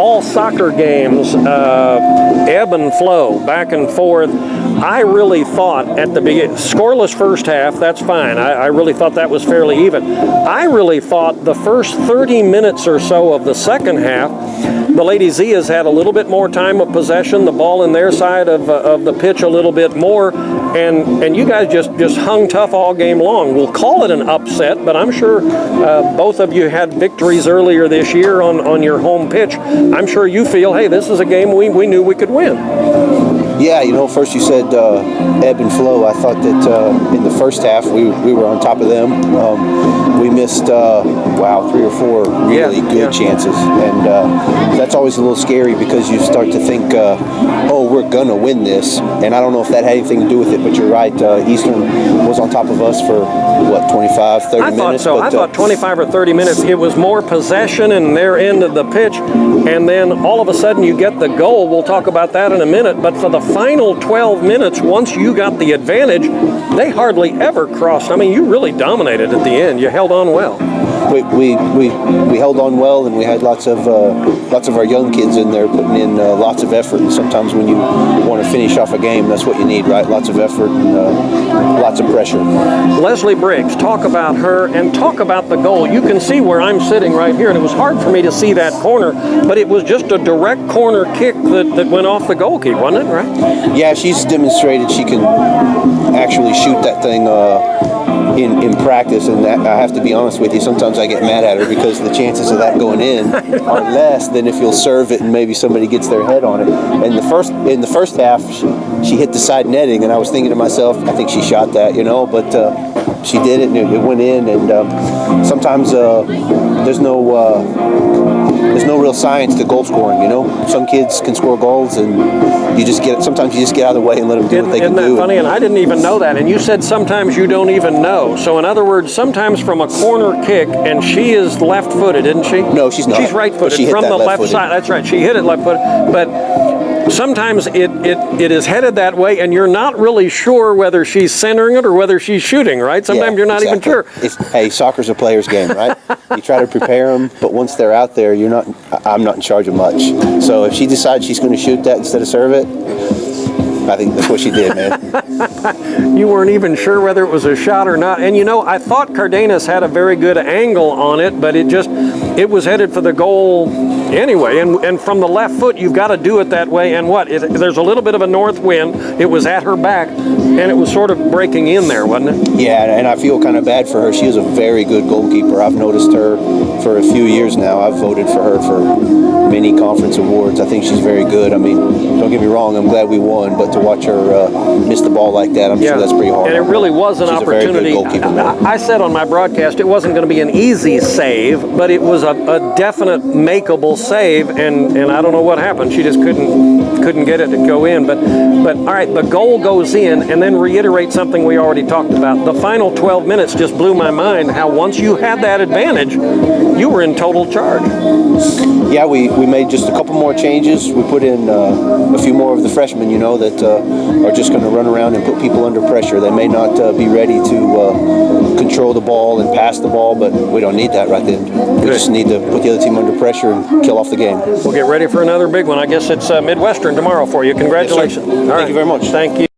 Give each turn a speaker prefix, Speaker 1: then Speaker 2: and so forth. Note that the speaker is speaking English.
Speaker 1: all soccer games ebb and flow, back and forth. I really thought at the beginning, scoreless first half, that's fine. I really thought that was fairly even. I really thought the first 30 minutes or so of the second half, the Lady Zias had a little bit more time of possession, the ball in their side of the pitch a little bit more, and you guys just hung tough all game long. We'll call it an upset, but I'm sure both of you had victories earlier this year on your home pitch. I'm sure you feel, hey, this is a game we knew we could win.
Speaker 2: Yeah, first you said ebb and flow. I thought that in the first half we were on top of them. We missed, 3 or 4 really good chances. And that's always a little scary because you start to think, we're going to win this. And I don't know if that had anything to do with it, but you're right. Eastern was on top of us for, 25, 30 minutes?
Speaker 1: I thought so. I thought 25 or 30 minutes. It was more possession in their end of the pitch. And then all of a sudden you get the goal. We'll talk about that in a minute. But for the final 12 minutes, once you got the advantage, they hardly ever crossed. I mean, you really dominated at the end. You held on well.
Speaker 2: We held on well, and we had lots of our young kids in there putting in lots of effort. And sometimes when you want to finish off a game, that's what you need, right? Lots of effort and lots of pressure.
Speaker 1: Leslie Briggs, talk about her and talk about the goal. You can see where I'm sitting right here, and it was hard for me to see that corner, but it was just a direct corner kick that went off the goalkeeper, wasn't it, right?
Speaker 2: Yeah, she's demonstrated she can actually shoot that thing in practice, and that, I have to be honest with you, sometimes I get mad at her because the chances of that going in are less than if you'll serve it and maybe somebody gets their head on it. And in the first half, she hit the side netting, and I was thinking to myself, I think she shot that, but she did it, and it went in. And sometimes there's no real science to goal scoring. Some kids can score goals, and sometimes you just get out of the way and let them do what they can do.
Speaker 1: Isn't that funny? And I didn't even know that. And you said sometimes you don't even know. So in other words, sometimes from a corner kick, and she is left-footed, isn't she?
Speaker 2: No, she's not.
Speaker 1: She's right-footed from the left side. That's right. She hit it left-footed, but sometimes it is headed that way, and you're not really sure whether she's centering it or whether she's shooting, right? Sometimes you're not even sure.
Speaker 2: Hey, soccer's a player's game, right? You try to prepare them, but once they're out there, I'm not in charge of much. So if she decides she's going to shoot that instead of serve it, I think that's what she did, man.
Speaker 1: You weren't even sure whether it was a shot or not. And I thought Cardenas had a very good angle on it, but it was headed for the goal anyway. And from the left foot, you've got to do it that way. And there's a little bit of a north wind. It was at her back, and it was sort of breaking in there, wasn't it?
Speaker 2: Yeah, and I feel kind of bad for her. She is a very good goalkeeper. I've noticed her for a few years now. I've voted for her for many conference awards. I think she's very good. I mean, don't get me wrong, I'm glad we won, but to watch her miss the ball like that, I'm sure that's pretty hard.
Speaker 1: And it really was an opportunity. I said on my broadcast it wasn't going to be an easy save, but it was a definite makeable save, and I don't know what happened. She just couldn't get it to go in. But all right, the goal goes in, and then reiterate something we already talked about. The final 12 minutes just blew my mind how once you had that advantage, you were in total charge.
Speaker 2: Yeah, we made just a couple more changes. We put in a few more of the freshmen, that are just going to run around and put people under pressure. They may not be ready to control the ball and pass the ball, but we don't need that right then. We just need to put the other team under pressure and kill off the game.
Speaker 1: We'll get ready for another big one. I guess it's Midwestern tomorrow for you. Congratulations.
Speaker 2: Yes, thank you very much.
Speaker 1: Thank you.